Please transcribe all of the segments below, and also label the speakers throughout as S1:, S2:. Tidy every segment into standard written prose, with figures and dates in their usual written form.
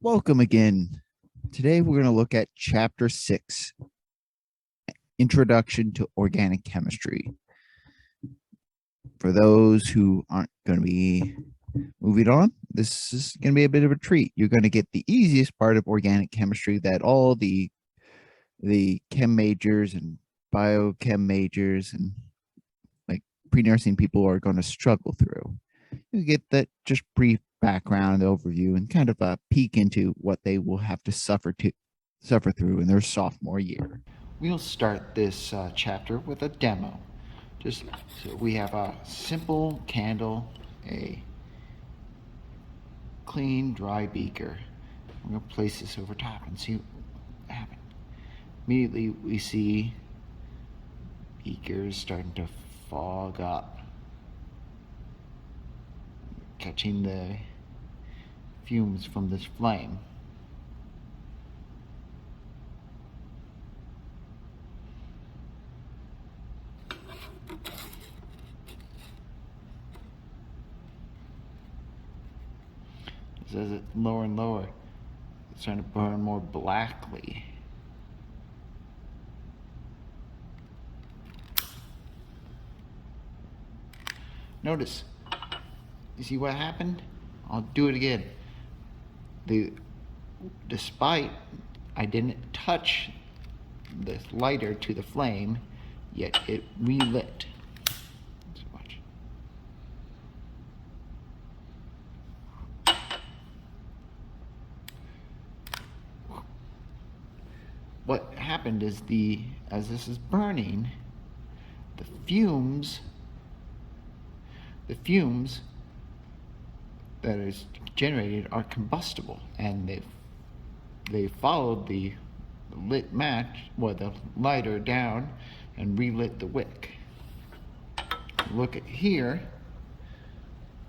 S1: Welcome again. Today we're going to look at Chapter 6, Introduction to Organic Chemistry. For those who aren't going to be moving on, this is going to be a bit of a treat. You're going to get the easiest part of organic chemistry that all the chem majors and biochem majors and like pre-nursing people are going to struggle through. You get that just brief background overview and kind of a peek into what they will have to suffer through in their sophomore year. We'll start this chapter with a demo. Just so we have a simple candle, a clean, dry beaker. We're going to place this over top and see what happens. Immediately, we see beakers starting to fog up, catching the fumes from this flame. As it's lower and lower, it's starting to burn more blackly. Notice, you see what happened? I'll do it again. Despite I didn't touch the lighter to the flame, yet it relit. Let's watch. What happened is as this is burning, the fumes that is generated are combustible, and they followed the lit match, the lighter down, and relit the wick. Look at here,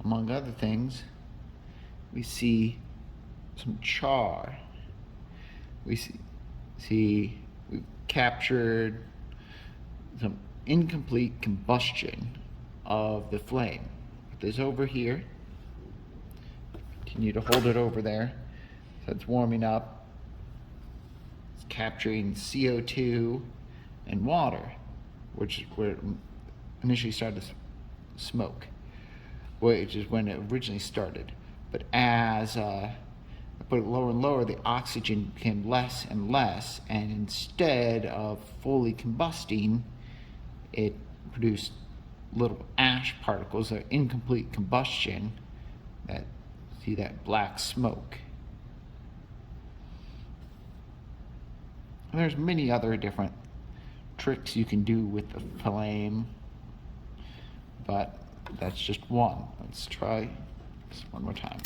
S1: among other things, we see some char. We see we've captured some incomplete combustion of the flame. Put this over here. Continue to hold it over there. So it's warming up. It's capturing CO2 and water, which is where it initially started to smoke, which is when it originally started. But as I put it lower and lower, the oxygen became less and less, and instead of fully combusting, it produced little ash particles, or incomplete combustion, that see that black smoke. And there's many other different tricks you can do with the flame, but that's just one. Let's try this one more time.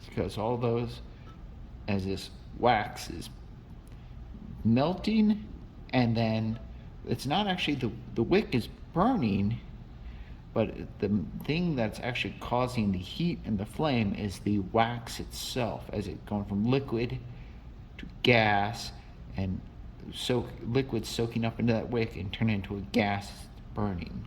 S1: Because all those, as this wax is melting, and then it's not actually the wick is burning, but the thing that's actually causing the heat and the flame is the wax itself, as it going from liquid to gas, and liquid soaking up into that wick and turning into a gas burning.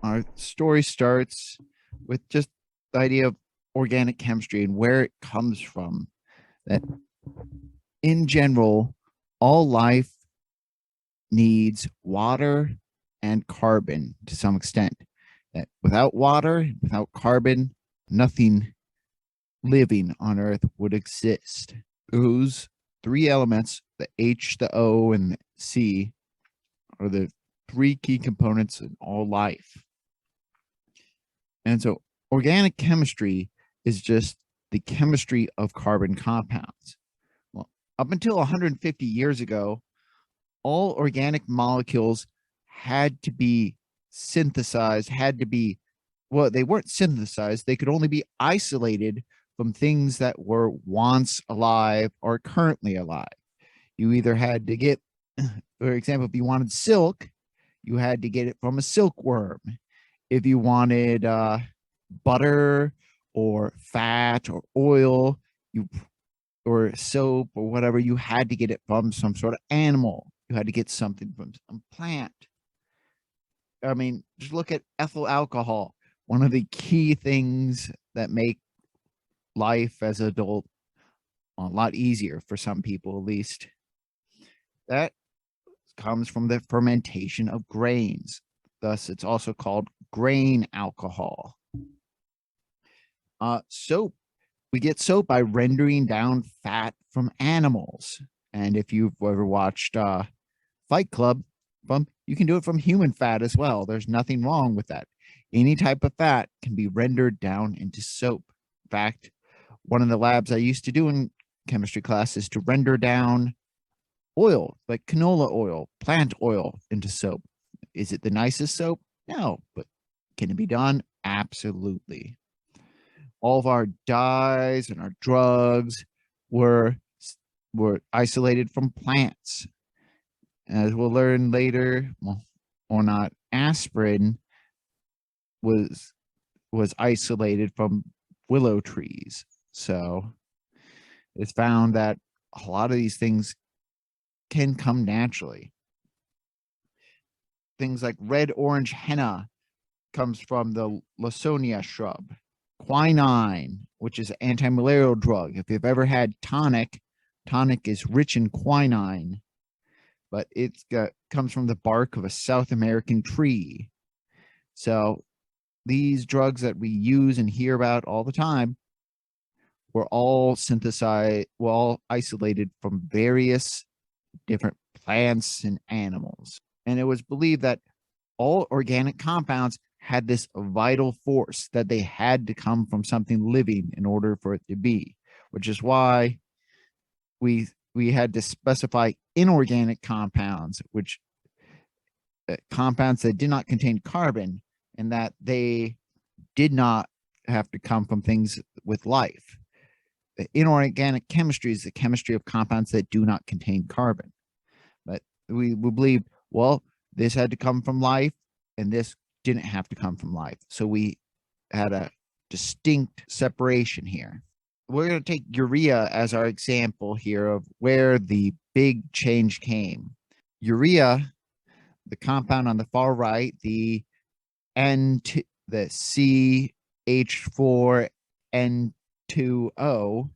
S1: Our story starts with just the idea of organic chemistry and where it comes from. That in general, all life needs water and carbon to some extent. That without water, without carbon, nothing living on Earth would exist. Those three elements, the H, the O, and the C, are the three key components in all life. And so organic chemistry is just the chemistry of carbon compounds. Well, up until 150 years ago, all organic molecules had to be synthesized had to be, well, they weren't synthesized. They could only be isolated from things that were once alive or currently alive. You either had to get, for example, if you wanted silk, you had to get it from a silkworm. If you wanted butter or fat or oil, or soap or whatever, you had to get it from some sort of animal. You had to get something from some plant. I mean, just look at ethyl alcohol. One of the key things that make life as an adult a lot easier for some people, at least. That comes from the fermentation of grains. Thus, it's also called grain alcohol. Soap. We get soap by rendering down fat from animals. And if you've ever watched Fight Club, you can do it from human fat as well. There's nothing wrong with that. Any type of fat can be rendered down into soap. In fact, one of the labs I used to do in chemistry class is to render down oil, like canola oil, plant oil, into soap. Is it the nicest soap? No, but can it be done? Absolutely. All of our dyes and our drugs were isolated from plants. As we'll learn later, well, or not, aspirin was isolated from willow trees. So it's found that a lot of these things can come naturally. Things like red orange henna comes from the Lawsonia shrub. Quinine, which is an anti-malarial drug. If you've ever had tonic is rich in quinine, but comes from the bark of a South American tree. So these drugs that we use and hear about all the time were all isolated from various different plants and animals. And it was believed that all organic compounds had this vital force, that they had to come from something living in order for it to be, which is why we had to specify inorganic compounds, which compounds that did not contain carbon, and that they did not have to come from things with life. The inorganic chemistry is the chemistry of compounds that do not contain carbon. But we believe, well, this had to come from life, and this didn't have to come from life. So we had a distinct separation here. We're going to take urea as our example here of where the big change came. Urea, the compound on the far right, the CH4N2O,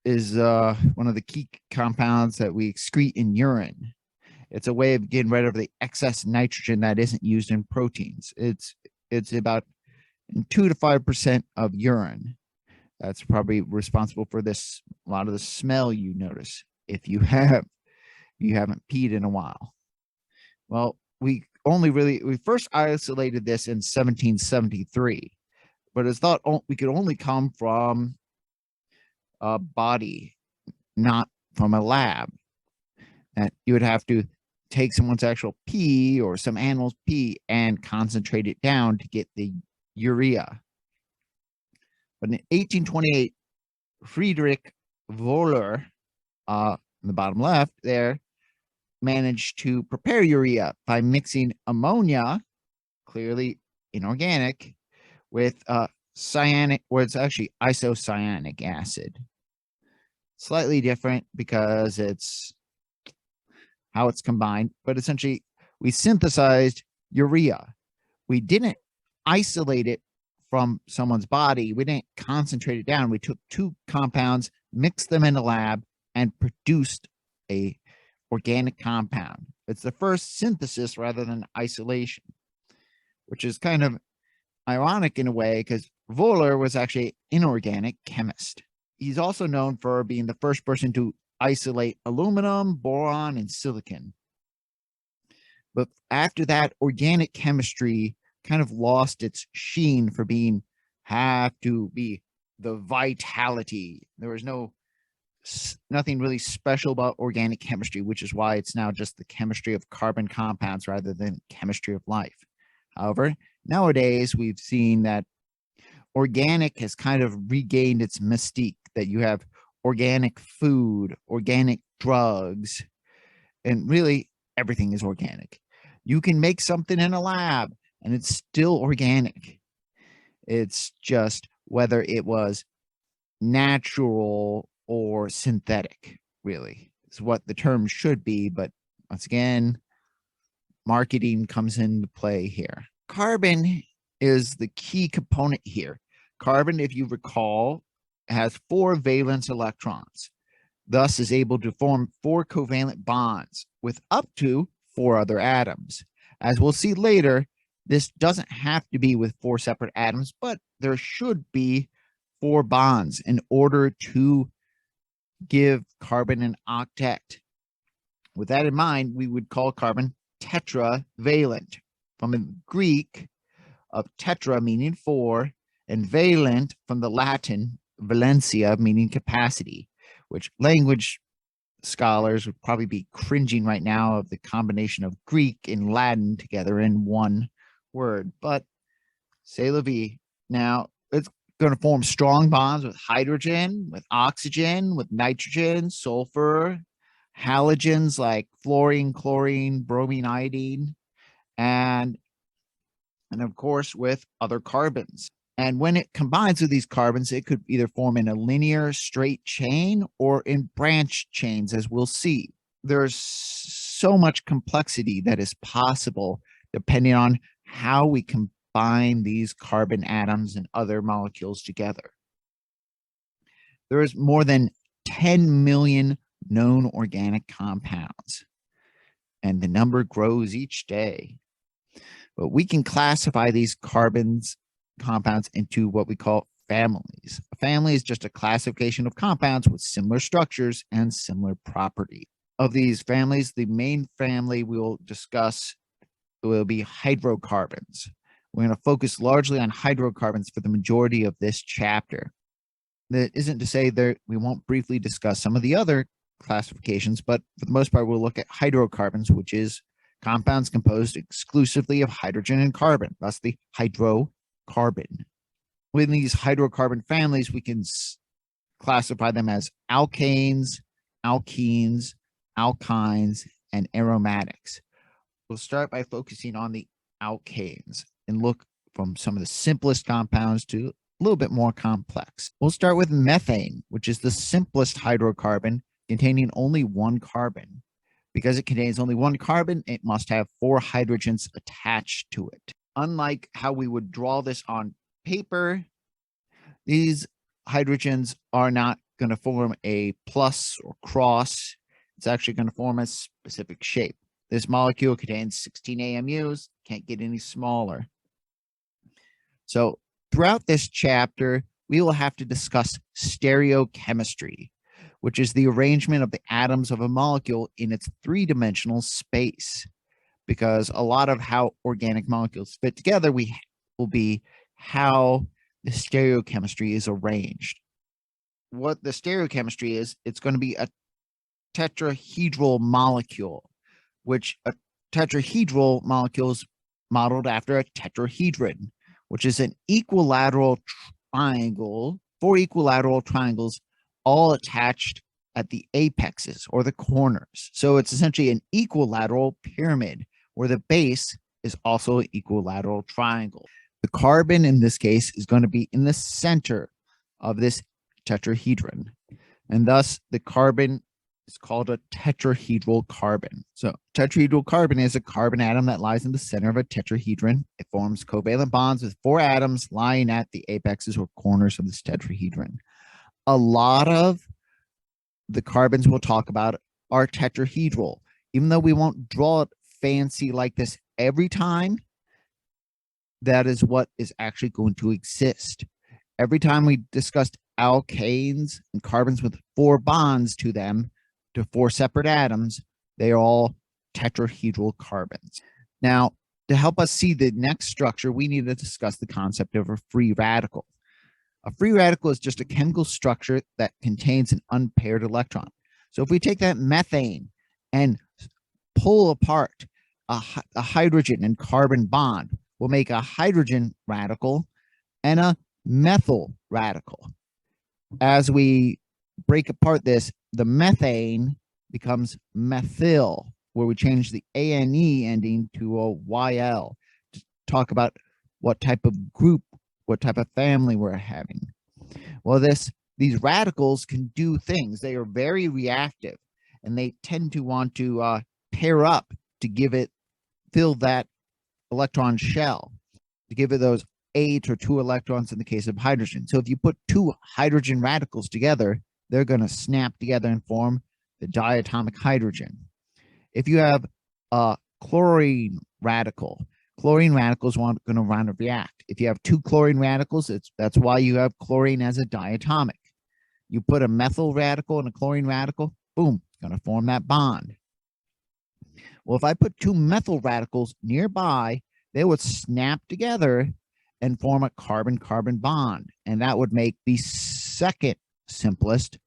S1: is one of the key compounds that we excrete in urine. It's a way of getting rid of the excess nitrogen that isn't used in proteins. It's about 2 to 5% of urine. That's probably responsible for a lot of the smell you notice if you haven't peed in a while. Well, we first isolated this in 1773, but it's thought we could only come from a body, not from a lab. That you would have to take someone's actual pee or some animal's pee and concentrate it down to get the urea. But in 1828, Friedrich Wöhler, in the bottom left there, managed to prepare urea by mixing ammonia, clearly inorganic, with cyanic, or it's actually isocyanic acid. Slightly different because it's how it's combined, but essentially we synthesized urea. We didn't isolate it from someone's body. We didn't concentrate it down. We took two compounds, mixed them in a lab, and produced a organic compound. It's the first synthesis rather than isolation, which is kind of ironic in a way because Wöhler was actually an inorganic chemist. He's also known for being the first person to isolate aluminum, boron, and silicon. But after that, organic chemistry kind of lost its sheen for have to be the vitality. There was no nothing really special about organic chemistry, which is why it's now just the chemistry of carbon compounds rather than chemistry of life. However, nowadays we've seen that organic has kind of regained its mystique, that you have organic food, organic drugs, and really everything is organic. You can make something in a lab and it's still organic. It's just whether it was natural or synthetic, really, is what the term should be. But once again, marketing comes into play here. Carbon is the key component here. Carbon, if you recall, has 4 valence electrons, thus is able to form 4 covalent bonds with up to 4 other atoms. As we'll see later, this doesn't have to be with 4 separate atoms, but there should be 4 bonds in order to give carbon an octet. With that in mind, we would call carbon tetravalent, from the Greek of tetra meaning 4, and valent from the Latin valentia meaning capacity, which language scholars would probably be cringing right now of the combination of Greek and Latin together in one word, but c'est la vie. Now, it's going to form strong bonds with hydrogen, with oxygen, with nitrogen, sulfur, halogens like fluorine, chlorine, bromine, iodine, and of course with other carbons. And when it combines with these carbons, it could either form in a linear straight chain or in branch chains, as we'll see. There's so much complexity that is possible depending on how we combine these carbon atoms and other molecules together. There is more than 10 million known organic compounds, and the number grows each day. But we can classify these compounds into what we call families. A family is just a classification of compounds with similar structures and similar property. Of these families, the main family we will discuss will be hydrocarbons. We're going to focus largely on hydrocarbons for the majority of this chapter. That isn't to say that we won't briefly discuss some of the other classifications, but for the most part, we'll look at hydrocarbons, which is compounds composed exclusively of hydrogen and carbon, thus the hydrocarbon. Within these hydrocarbon families, we can classify them as alkanes, alkenes, alkynes, and aromatics. We'll start by focusing on the alkanes and look from some of the simplest compounds to a little bit more complex. We'll start with methane, which is the simplest hydrocarbon containing only 1 carbon. Because it contains only 1 carbon, it must have 4 hydrogens attached to it. Unlike how we would draw this on paper, these hydrogens are not going to form a plus or cross. It's actually going to form a specific shape. This molecule contains 16 AMUs, can't get any smaller. So throughout this chapter, we will have to discuss stereochemistry, which is the arrangement of the atoms of a molecule in its 3-dimensional space. Because a lot of how organic molecules fit together will be how the stereochemistry is arranged. What the stereochemistry is, it's going to be a tetrahedral molecule, which a tetrahedral molecule is modeled after a tetrahedron, which is an equilateral triangle, 4 equilateral triangles all attached at the apexes or the corners. So it's essentially an equilateral pyramid where the base is also an equilateral triangle. The carbon in this case is going to be in the center of this tetrahedron, and thus the carbon is called a tetrahedral carbon. So tetrahedral carbon is a carbon atom that lies in the center of a tetrahedron. It forms covalent bonds with 4 atoms lying at the apexes or corners of this tetrahedron. A lot of the carbons we'll talk about are tetrahedral. Even though we won't draw it fancy like this every time, that is what is actually going to exist. Every time we discussed alkanes and carbons with 4 bonds to them, to 4 separate atoms, they are all tetrahedral carbons. Now, to help us see the next structure, we need to discuss the concept of a free radical. A free radical is just a chemical structure that contains an unpaired electron. So if we take that methane and pull apart a hydrogen and carbon bond, we'll make a hydrogen radical and a methyl radical. As we break apart this, the methane becomes methyl, where we change the ANE ending to a YL to talk about what type of group, what type of family we're having. Well, these radicals can do things. They are very reactive, and they tend to want to pair up to fill that electron shell, to give it those 8 or 2 electrons in the case of hydrogen. So if you put 2 hydrogen radicals together, they're going to snap together and form the diatomic hydrogen. If you have a chlorine radical, chlorine radicals are going to want to react. If you have 2 chlorine radicals, that's why you have chlorine as a diatomic. You put a methyl radical and a chlorine radical, boom, going to form that bond. Well, if I put 2 methyl radicals nearby, they would snap together and form a carbon-carbon bond, and that would make the second simplest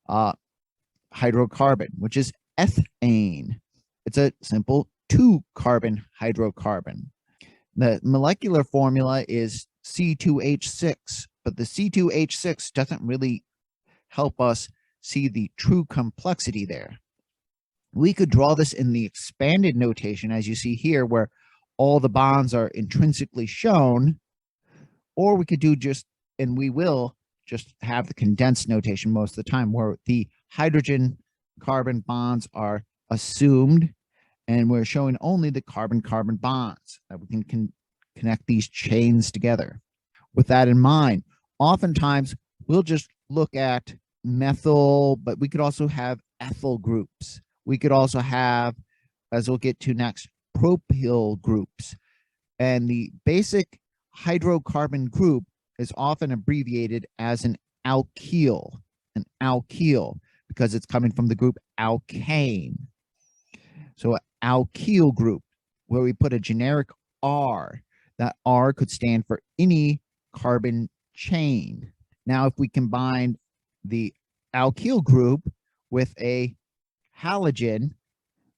S1: hydrocarbon, which is ethane. It's a simple 2-carbon hydrocarbon. The molecular formula is C2H6, but the C2H6 doesn't really help us see the true complexity there. We could draw this in the expanded notation, as you see here, where all the bonds are intrinsically shown, or we could do and we will just have the condensed notation most of the time, where the hydrogen carbon bonds are assumed, and we're showing only the carbon-carbon bonds, that we can connect these chains together. With that in mind, oftentimes we'll just look at methyl, but we could also have ethyl groups. We could also have, as we'll get to next, propyl groups. And the basic hydrocarbon group is often abbreviated as an alkyl, because it's coming from the group alkane. So an alkyl group, where we put a generic R, that R could stand for any carbon chain. Now, if we combine the alkyl group with a halogen,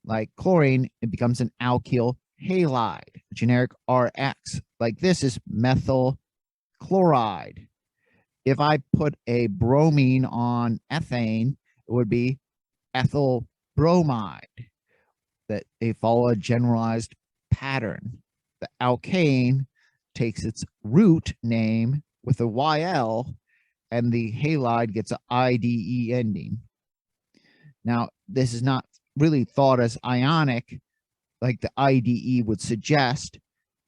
S1: like chlorine, it becomes an alkyl halide, generic RX. Like this is methyl chloride. If I put a bromine on ethane, it would be ethyl bromide. That they follow a generalized pattern. The alkane takes its root name with a YL, and the halide gets an IDE ending. Now, this is not really thought as ionic like the IDE would suggest,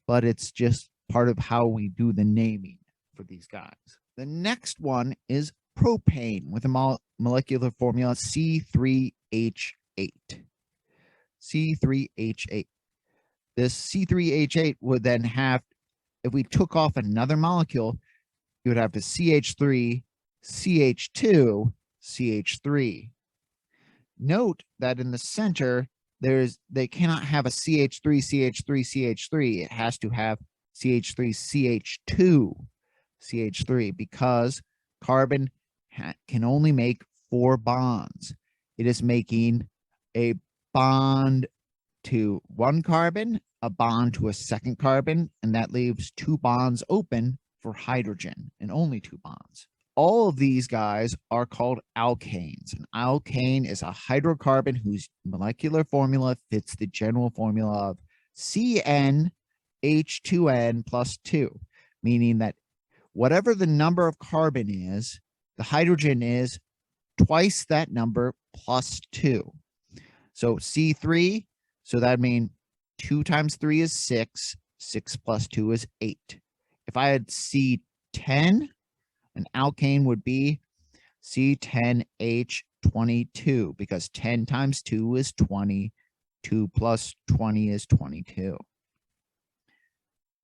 S1: but it's just part of how we do the naming for these guys. The next one is propane with a molecular formula C3H8. C3H8. This C3H8 would then have, if we took off another molecule, you would have the CH3, CH2, CH3. Note that in the center, they cannot have a CH3, CH3, CH3. It has to have CH3, CH2, CH3, because carbon can only make 4 bonds. It is making a bond to one carbon, a bond to a second carbon, and that leaves 2 bonds open for hydrogen, and only 2 bonds. All of these guys are called alkanes. An alkane is a hydrocarbon whose molecular formula fits the general formula of CnH2n plus 2, meaning that whatever the number of carbon is, the hydrogen is twice that number plus 2. So C3, so that means 2 times 3 is 6. 6 plus 2 is 8. If I had C10, an alkane would be C10H22, because 10 times 2 is 20. 2 plus 20 is 22.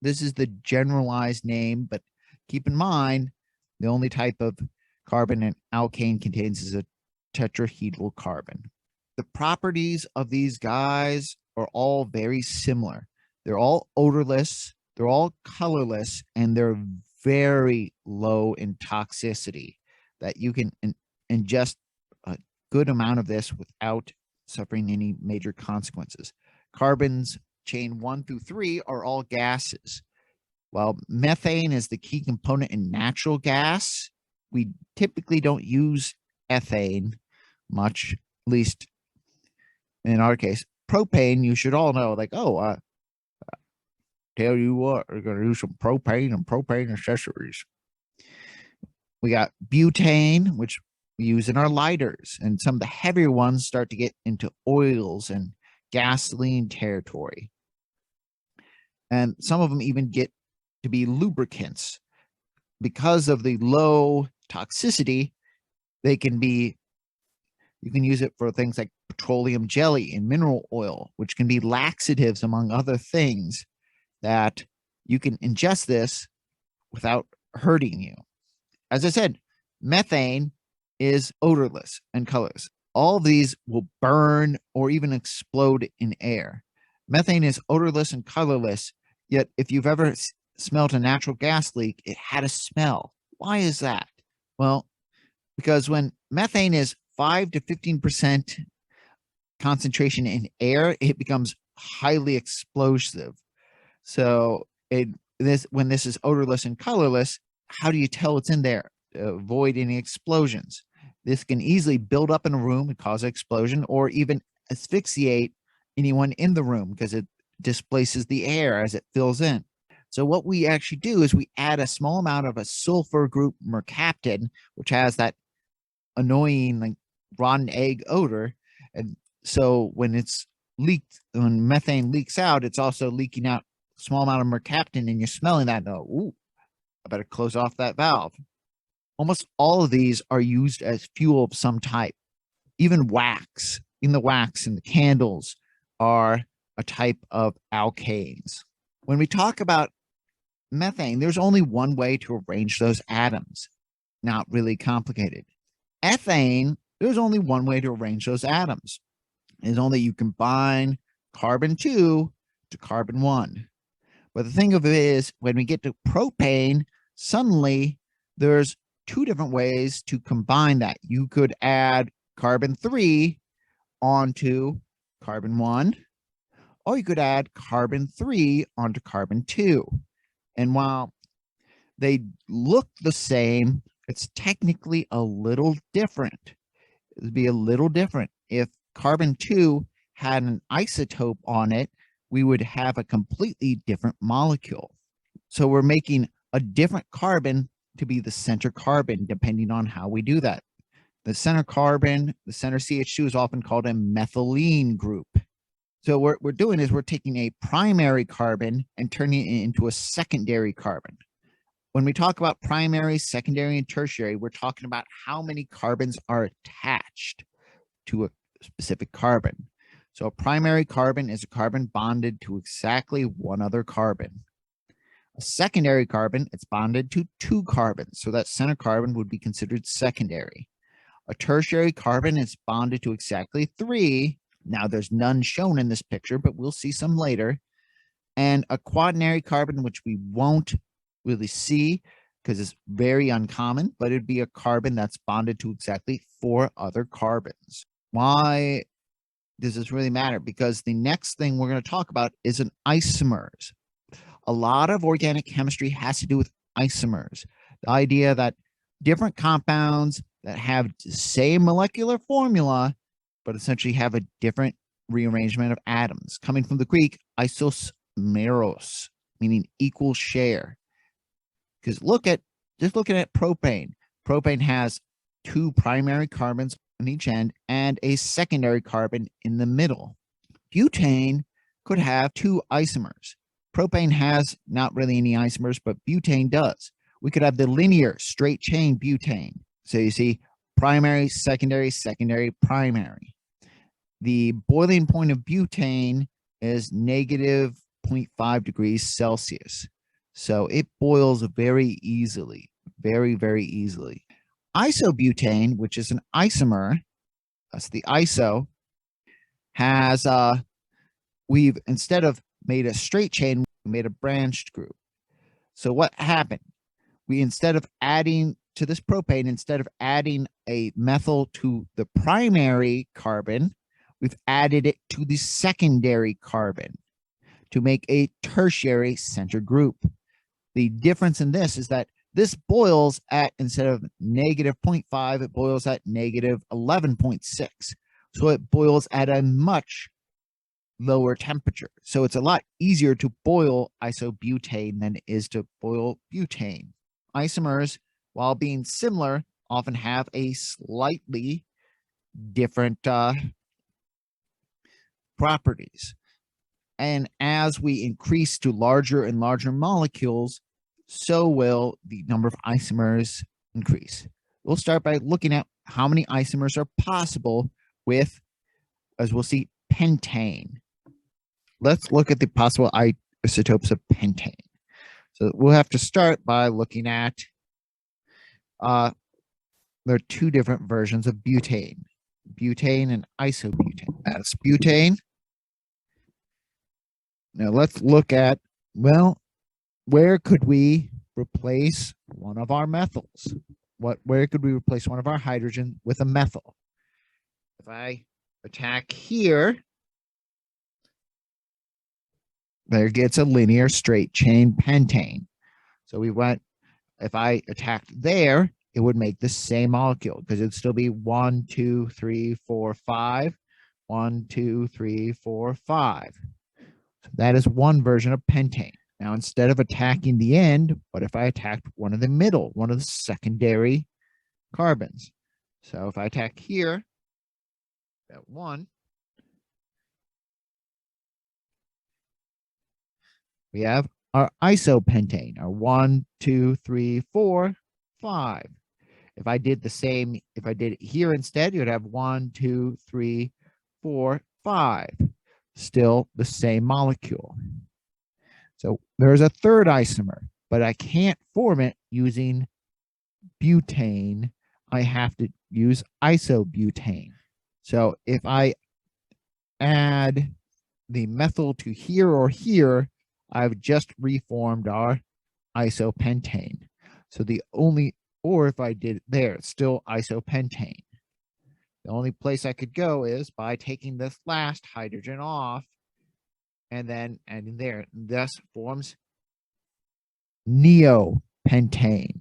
S1: This is the generalized name, but keep in mind, the only type of carbon an alkane contains is a tetrahedral carbon. The properties of these guys are all very similar. They're all odorless, they're all colorless, and they're very low in toxicity, that you can ingest a good amount of this without suffering any major consequences. Carbons chain 1 through 3 are all gases. While methane is the key component in natural gas, we typically don't use ethane much, at least in our case. Propane, you should all know, like, tell you what, we're going to use some propane and propane accessories. We got butane, which we use in our lighters, and some of the heavier ones start to get into oils and gasoline territory. And some of them even get to be lubricants. Because of the low toxicity, they can be, you can use it for things like petroleum jelly and mineral oil, which can be laxatives, among other things, that you can ingest this without hurting you. As I said, methane is odorless and colorless. All of these will burn or even explode in air. Methane is odorless and colorless, yet if you've ever smelled a natural gas leak, it had a smell. Why is that? Well, because when methane is 5 to 15% concentration in air, it becomes highly explosive. So when this is odorless and colorless, how do you tell it's in there to avoid any explosions? This can easily build up in a room and cause an explosion, or even asphyxiate anyone in the room because it displaces the air as it fills in. So what we actually do is we add a small amount of a sulfur group mercaptan, which has that annoying, like, rotten egg odor. And so when it's leaked, when methane leaks out, it's also leaking out a small amount of mercaptan, and you're smelling that. And ooh, I better close off that valve. Almost all of these are used as fuel of some type. Even wax, in the wax and the candles are a type of alkanes. When we talk about methane, there's only one way to arrange those atoms. Not really complicated. Ethane, there's only one way to arrange those atoms. It's only you combine carbon 2 to carbon 1. But the thing of it is, when we get to propane, suddenly there's 2 different ways to combine that. You could add carbon 3 onto carbon 1, or you could add carbon 3 onto carbon 2. And while they look the same, it's technically a little different. It would be a little different. If carbon 2 had an isotope on it, we would have a completely different molecule. So we're making a different carbon to be the center carbon, depending on how we do that. The center carbon, the center CH2, is often called a methylene group. So what we're doing is we're taking a primary carbon and turning it into a secondary carbon. When we talk about primary, secondary, and tertiary, we're talking about how many carbons are attached to a specific carbon. So a primary carbon is a carbon bonded to exactly one other carbon. A secondary carbon, it's bonded to 2 carbons. So that center carbon would be considered secondary. A tertiary carbon is bonded to exactly 3. Now, there's none shown in this picture, but we'll see some later. And a quaternary carbon, which we won't really see because it's very uncommon, but it'd be a carbon that's bonded to exactly 4 other carbons. Why does this really matter? Because the next thing we're going to talk about is an isomers. A lot of organic chemistry has to do with isomers. The idea that different compounds that have the same molecular formula, but essentially have a different rearrangement of atoms, coming from the Greek isosmeros, meaning equal share. Because just looking at propane. Propane has 2 primary carbons on each end and a secondary carbon in the middle. Butane could have 2 isomers. Propane has not really any isomers, but butane does. We could have the linear straight chain butane. So you see primary, secondary, secondary, primary. The boiling point of butane is negative 0.5 degrees Celsius. So it boils very easily, very, very easily. Isobutane, which is an isomer, that's the iso, has, we've, instead of made a straight chain, we made a branched group. So what happened? instead of adding to this propane, instead of adding a methyl to the primary carbon, we've added it to the secondary carbon to make a tertiary center group. The difference in this is that this boils at, instead of negative 0.5, it boils at negative 11.6. So it boils at a much lower temperature. So it's a lot easier to boil isobutane than it is to boil butane. Isomers, while being similar, often have a slightly different properties. And as we increase to larger and larger molecules, so will the number of isomers increase. We'll start by looking at how many isomers are possible with, as we'll see, pentane. Let's look at the possible isotopes of pentane. So we'll have to start by looking at, there are two different versions of butane and isobutane. That's butane. Now let's look at, well, where could we replace one of our methyls? Where could we replace one of our hydrogen with a methyl? If I attack here, there gets a linear straight chain pentane. So we went, if I attacked there, it would make the same molecule because it'd still be 1, 2, 3, 4, 5. 1, 2, 3, 4, 5. So that is one version of pentane. Now, instead of attacking the end, what if I attacked one of the middle, one of the secondary carbons? So if I attack here, that one, we have our isopentane, our 1, 2, 3, 4, 5. If I did the same, if I did it here instead, you'd have 1, 2, 3, 4, 5. Still the same molecule. So there's a third isomer, but I can't form it using butane. I have to use isobutane. So if I add the methyl to here or here, I've just reformed our isopentane. So the only, or if I did it there, it's still isopentane. The only place I could go is by taking this last hydrogen off and then adding there. Thus forms neopentane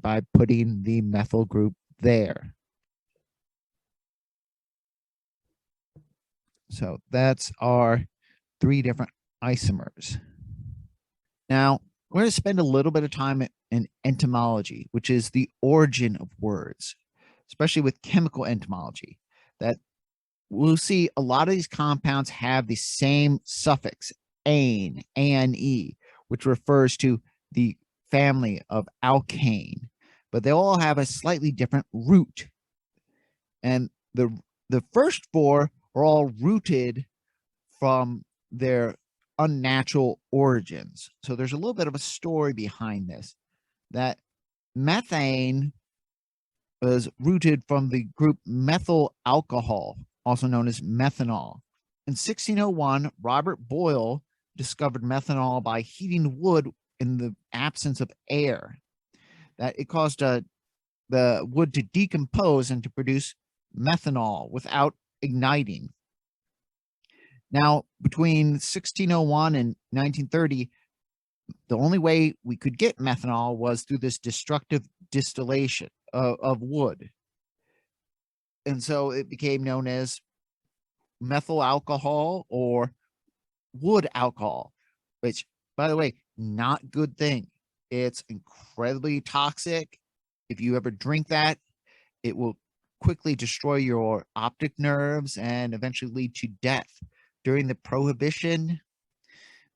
S1: by putting the methyl group there. So that's our three different isomers. Now, we're going to spend a little bit of time in entomology, which is the origin of words, especially with chemical entomology, that we'll see a lot of these compounds have the same suffix, ane, ane, which refers to the family of alkane, but they all have a slightly different root. And the first four are all rooted from their unnatural origins. So there's a little bit of a story behind this, that methane was rooted from the group methyl alcohol, also known as methanol. In 1601, Robert Boyle discovered methanol by heating wood in the absence of air. That it caused the wood to decompose and to produce methanol without igniting. Now, between 1601 and 1930, the only way we could get methanol was through this destructive distillation of wood. And so it became known as methyl alcohol or wood alcohol, which, by the way, not good thing. It's incredibly toxic. If you ever drink that, it will quickly destroy your optic nerves and eventually lead to death. During the Prohibition,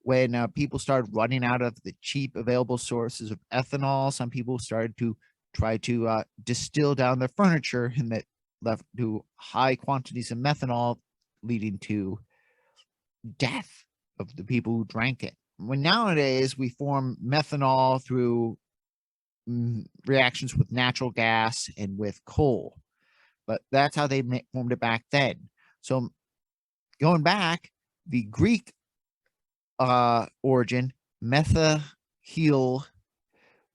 S1: when people started running out of the cheap available sources of ethanol, some people started to try to distill down their furniture, and that left to high quantities of methanol, leading to death of the people who drank it. When nowadays we form methanol through reactions with natural gas and with coal, but that's how they formed it back then. So going back, the Greek origin, methyl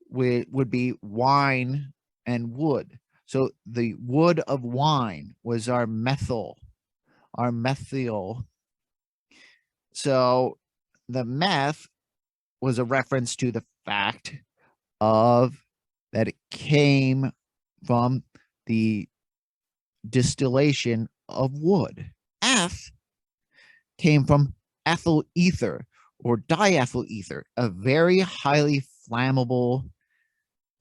S1: would be wine and wood. So the wood of wine was our methyl. So the meth was a reference to the fact of that it came from the distillation of wood. F came from ethyl ether or diethyl ether, a very highly flammable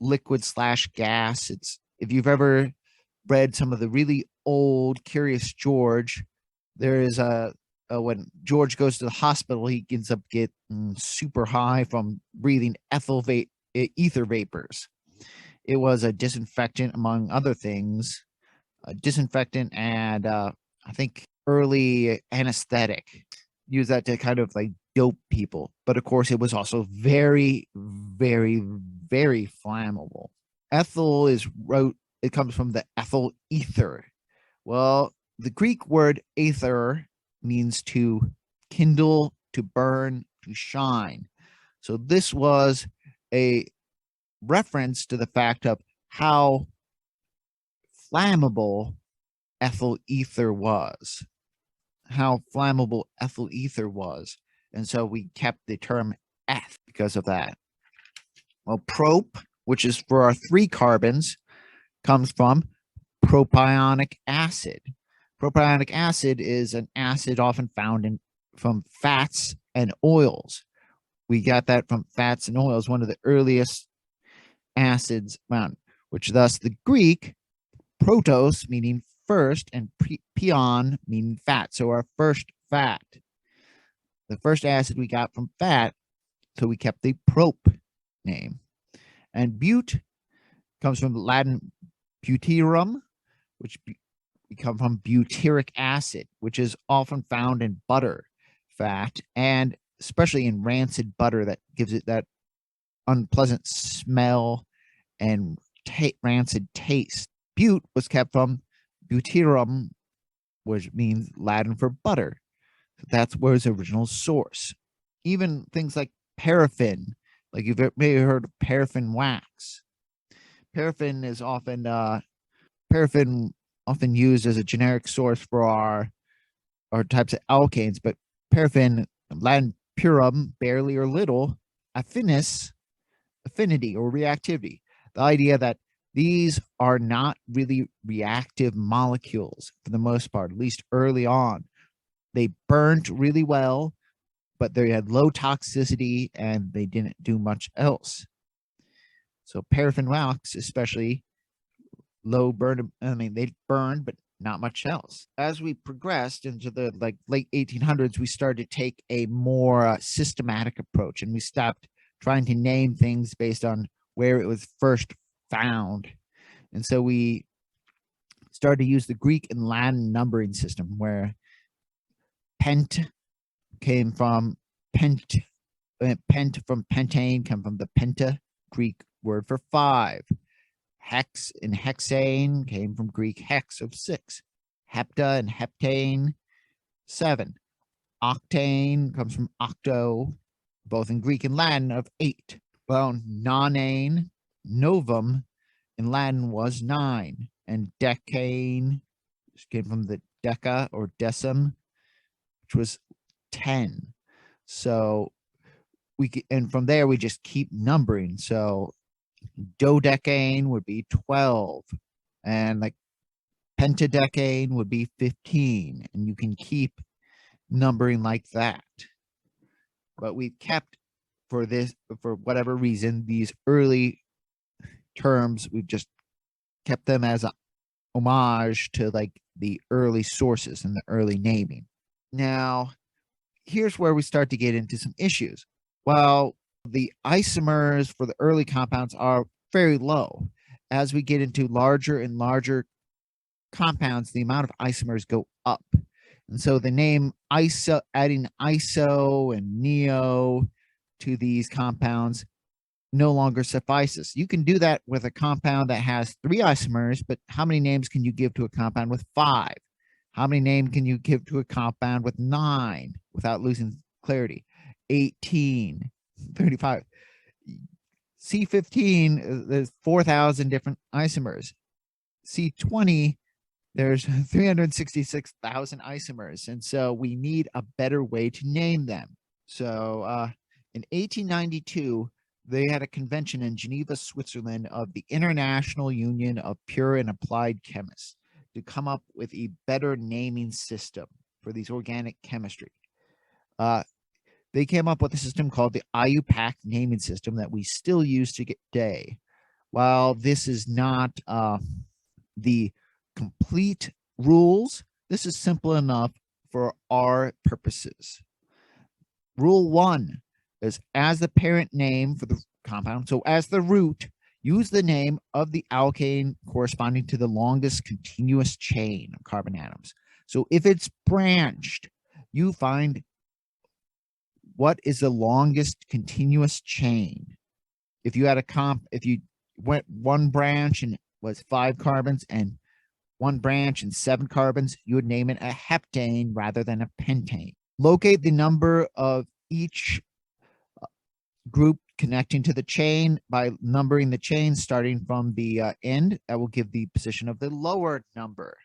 S1: liquid / gas. It's, if you've ever read some of the really old Curious George, there is when George goes to the hospital, he ends up getting super high from breathing ether vapors. It was a disinfectant, among other things, a disinfectant and I think early anesthetic. Use that to kind of like dope people. But of course, it was also very, very, very flammable. Ethyl it comes from the ethyl ether. Well, the Greek word aether means to kindle, to burn, to shine. So this was a reference to the fact of how flammable ethyl ether was. How flammable ethyl ether was. And so we kept the term eth because of that. Well, prop, which is for our 3 carbons, comes from propionic acid. Propionic acid is an acid often found from fats and oils. We got that from fats and oils, one of the earliest acids found, which thus the Greek protos, meaning first, and pion, meaning fat. So our first fat, the first acid we got from fat, so we kept the prop name. And bute comes from the Latin butyrum, which we come from butyric acid, which is often found in butter fat, and especially in rancid butter that gives it that unpleasant smell and rancid taste. Bute was kept from butyrum, which means Latin for butter. So that's where its original source. Even things like paraffin, like you've maybe heard of paraffin wax. Paraffin is often used as a generic source for our types of alkanes, but paraffin, Latin purum, barely or little, affinis, affinity or reactivity. The idea that these are not really reactive molecules for the most part, at least early on. They burned really well, but they had low toxicity and they didn't do much else. So paraffin wax, especially low burn, I mean, they burned, but not much else. As we progressed into the late 1800s, we started to take a more systematic approach, and we stopped trying to name things based on where it was first found. And so we started to use the Greek and Latin numbering system, where pent came from pent from pentane, come from the penta, Greek word for 5. Hex and hexane came from Greek hex of 6. Hepta and heptane, 7. Octane comes from octo, both in Greek and Latin, of 8. Well, nonane, novum, in Latin was 9. And decane came from the deca or decim, which was 10. So and from there we just keep numbering. So dodecane would be 12, and like pentadecane would be 15, and you can keep numbering like that. But we've kept, for whatever reason, these early terms, we've just kept them as a homage to like the early sources and the early naming. Now, here's where we start to get into some issues. Well, the isomers for the early compounds are very low. As we get into larger and larger compounds, the amount of isomers go up. And so the name adding iso and neo to these compounds no longer suffices. You can do that with a compound that has 3 isomers, but how many names can you give to a compound with 5? How many names can you give to a compound with 9 without losing clarity? 18, 35. C15, there's 4,000 different isomers. C20, there's 366,000 isomers. And so we need a better way to name them. So in 1892, they had a convention in Geneva, Switzerland of the International Union of Pure and Applied Chemists to come up with a better naming system for these organic chemistry. They came up with a system called the IUPAC naming system that we still use today. While this is not the complete rules, this is simple enough for our purposes. Rule 1 is as the parent name for the compound. So as the root, use the name of the alkane corresponding to the longest continuous chain of carbon atoms. So if it's branched, you find what is the longest continuous chain. If you had if you went one branch and it was 5 carbons and one branch and 7 carbons, you would name it a heptane rather than a pentane. Locate the number of each group connecting to the chain by numbering the chain starting from the end. That will give the position of the lower number.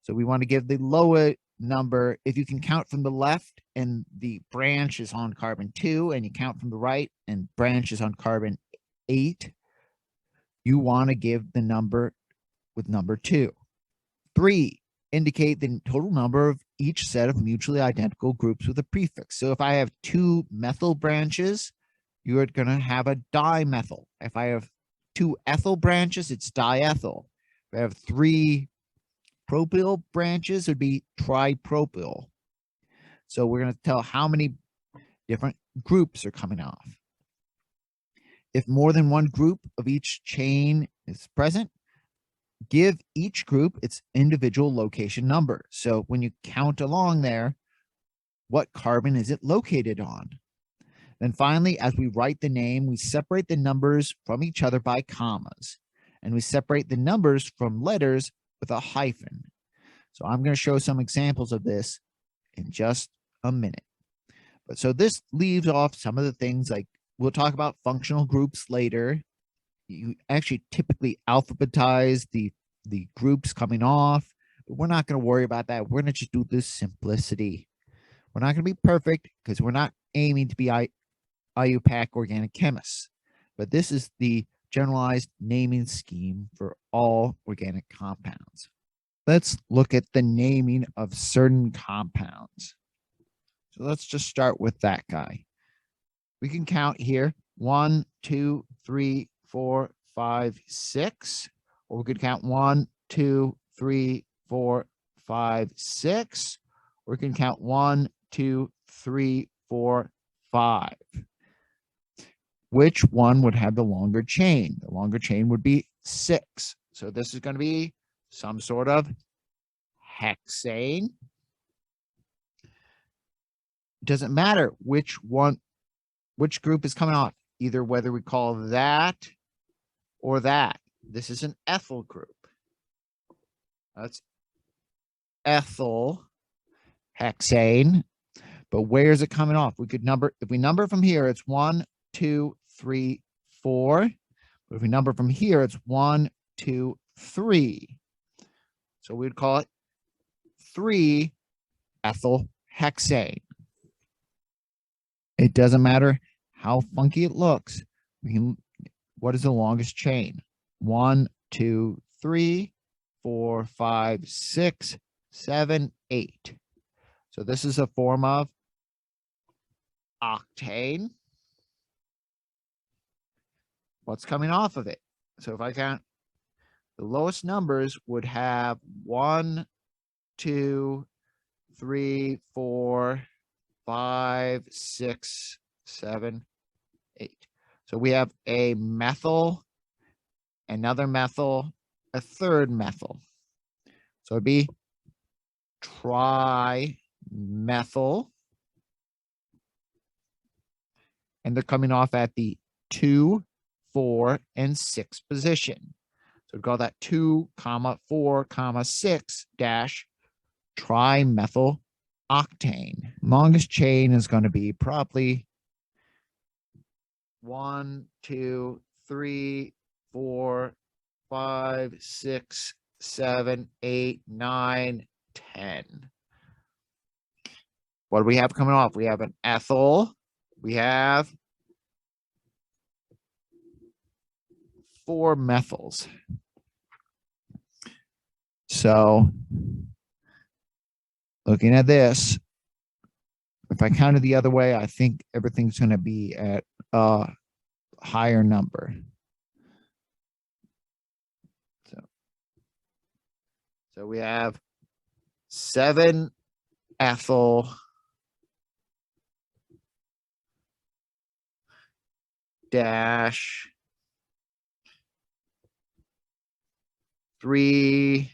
S1: So we want to give the lower number. If you can count from the left and the branch is on carbon 2, and you count from the right and branch is on carbon 8, you want to give the number with number 2. 3, indicate the total number of each set of mutually identical groups with a prefix. So if I have 2 methyl branches, you are going to have a dimethyl. If I have 2 ethyl branches, it's diethyl. If I have 3 propyl branches, it would be tripropyl. So we're going to tell how many different groups are coming off. If more than one group of each chain is present, give each group its individual location number. So when you count along there, what carbon is it located on? Then finally, as we write the name, we separate the numbers from each other by commas, and we separate the numbers from letters with a hyphen. So I'm going to show some examples of this in just a minute. But so this leaves off some of the things, like we'll talk about functional groups later. You actually typically alphabetize the groups coming off, but we're not going to worry about that. We're going to just do this simplicity. We're not going to be perfect because we're not aiming to be IUPAC organic chemists, but this is the generalized naming scheme for all organic compounds. Let's look at the naming of certain compounds. So let's just start with that guy. We can count here 1, 2, 3, 4, 5, 6, or we could count 1, 2, 3, 4, 5, 6, or we can count 1, 2, 3, 4, 5. Which one would have the longer chain? The longer chain would be 6. So this is going to be some sort of hexane. Doesn't matter which group is coming off, either whether we call that or that. This is an ethyl group. That's ethyl hexane. But where is it coming off? We could number, if we number from here, it's 1, 2, 3, 4. But if we number from here, it's 1, 2, 3. So we'd call it 3 ethyl hexane. It doesn't matter how funky it looks. What is the longest chain? 1, 2, 3, 4, 5, 6, 7, 8. So this is a form of octane. What's coming off of it? So if I count, the lowest numbers would have 1, 2, 3, 4, 5, 6, 7, 8. So we have a methyl, another methyl, a third methyl. So it'd be trimethyl. And they're coming off at the 2, 4, and 6 position. So we call that 2, 4, 6 dash trimethyl octane. Longest chain is going to be probably 1, 2, 3, 4, 5, 6, 7, 8, 9, 10. What do we have coming off? We have an ethyl. We have 4 methyls. So looking at this, if I count it the other way, I think everything's going to be at a higher number. So we have 7 ethyl dash 3,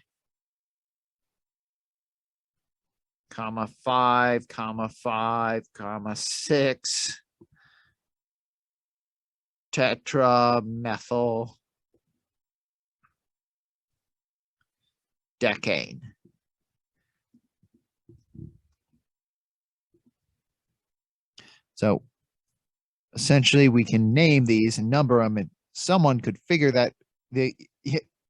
S1: 5, 5, 6 tetramethyl decane. So essentially we can name these and number them, and someone could figure that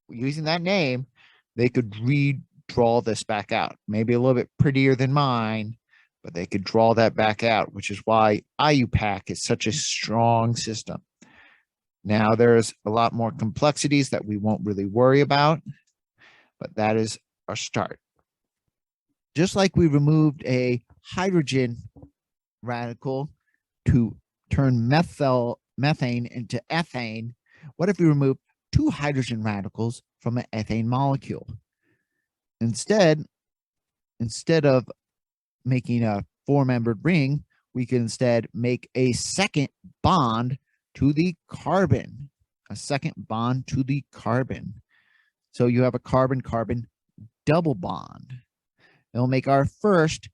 S1: using that name, they could redraw this back out. Maybe a little bit prettier than mine, but they could draw that back out, which is why IUPAC is such a strong system. Now, there's a lot more complexities that we won't really worry about, but that is our start. Just like we removed a hydrogen radical to turn methane into ethane, what if we remove 2 hydrogen radicals from an ethane molecule? Instead of making a 4-membered ring, we can instead make a second bond to the carbon, So you have a carbon-carbon double bond. It'll make our first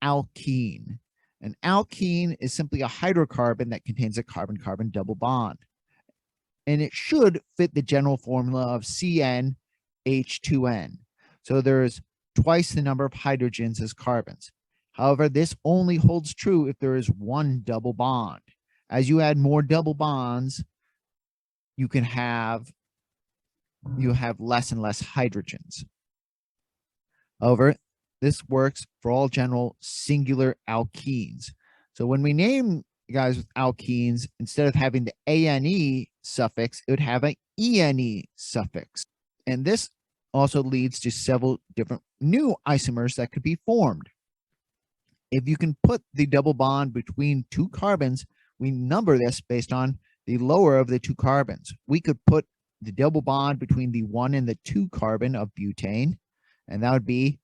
S1: alkene. An alkene is simply a hydrocarbon that contains a carbon-carbon double bond. And it should fit the general formula of CnH2n. So there's twice the number of hydrogens as carbons. However, this only holds true if there is 1 double bond. As you add more double bonds, you have less and less hydrogens. However, this works for all general singular alkenes. So when we name guys with alkenes, instead of having the ane suffix, it would have an ene suffix. And this also leads to several different new isomers that could be formed. If you can put the double bond between 2 carbons, we number this based on the lower of the 2 carbons. We could put the double bond between the 1 and the 2 carbon of butane, and that would be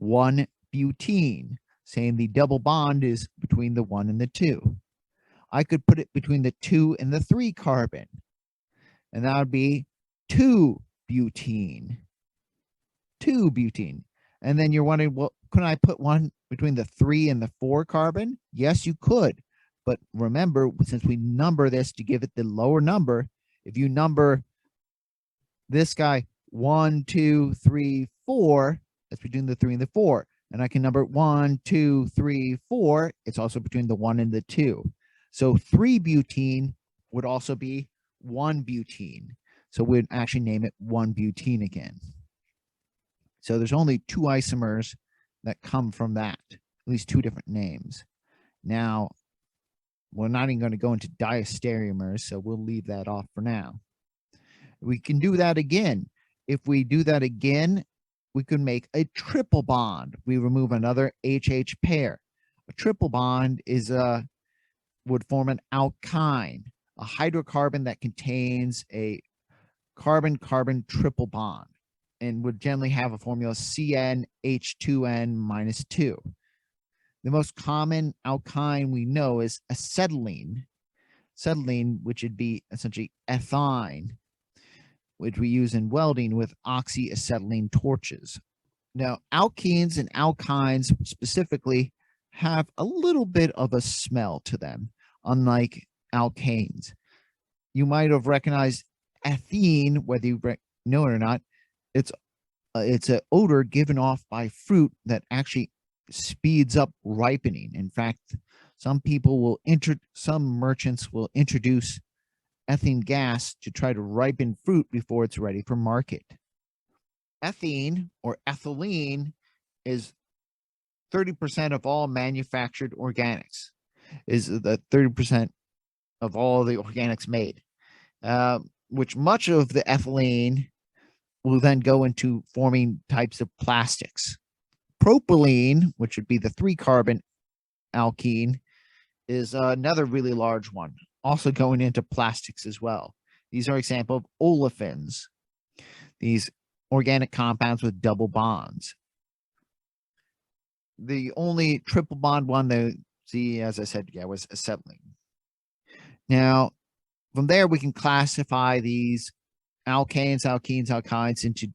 S1: 1-butene, saying the double bond is between the 1 and the 2. I could put it between the 2 and the 3 carbon, and that would be 2-butene. 2-butene. And then you're wondering, well, couldn't I put one between the 3 and the 4 carbon? Yes, you could. But remember, since we number this to give it the lower number, if you number this guy 1, 2, 3, 4, that's between the 3 and the 4. And I can number 1, 2, 3, 4. It's also between the 1 and the 2. So 3-butene would also be 1-butene. So we'd actually name it 1-butene again. So there's only 2 isomers that come from that, at least 2 different names. Now, we're not even going to go into diastereomers, so we'll leave that off for now. We can do that again. If we do that again, we could make a triple bond. We remove another HH pair. A triple bond is would form an alkyne, a hydrocarbon that contains a carbon-carbon triple bond, and would generally have a formula CnH2n minus 2. The most common alkyne we know is acetylene. Acetylene, which would be essentially ethine, which we use in welding with oxyacetylene torches. Now, alkenes and alkynes specifically have a little bit of a smell to them, unlike alkanes. You might have recognized ethene, whether you know it or not. It's an odor given off by fruit that actually speeds up ripening. In fact, Some merchants will introduce ethane gas to try to ripen fruit before it's ready for market. Ethene or ethylene is 30% of all manufactured organics, is the 30% of all the organics made, which much of the ethylene will then go into forming types of plastics. Propylene, which would be the 3-carbon alkene, is another really large one, also going into plastics as well. These are example of olefins, these organic compounds with double bonds. The only triple bond one that see, as I said, was acetylene. Now, from there, we can classify these alkanes, alkenes, alkynes into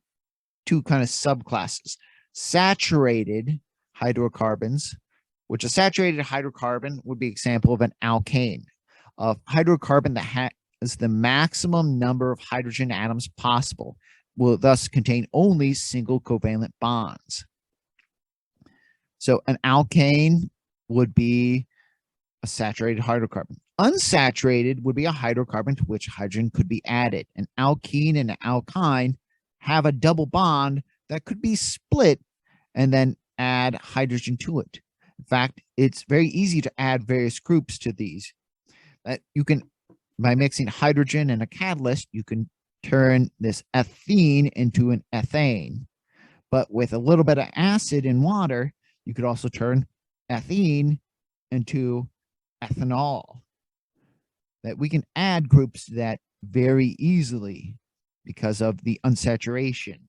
S1: two kind of subclasses. Saturated hydrocarbons, which a saturated hydrocarbon would be an example of an alkane, a hydrocarbon that has the maximum number of hydrogen atoms possible, will thus contain only single covalent bonds. So an alkane would be a saturated hydrocarbon. Unsaturated would be a hydrocarbon to which hydrogen could be added. An alkene and an alkyne have a double bond that could be split and then add hydrogen to it. In fact, it's very easy to add various groups to these. That you can, by mixing hydrogen and a catalyst, you can turn this ethene into an ethane. But with a little bit of acid in water, you could also turn ethene into ethanol. That we can add groups to that very easily because of the unsaturation.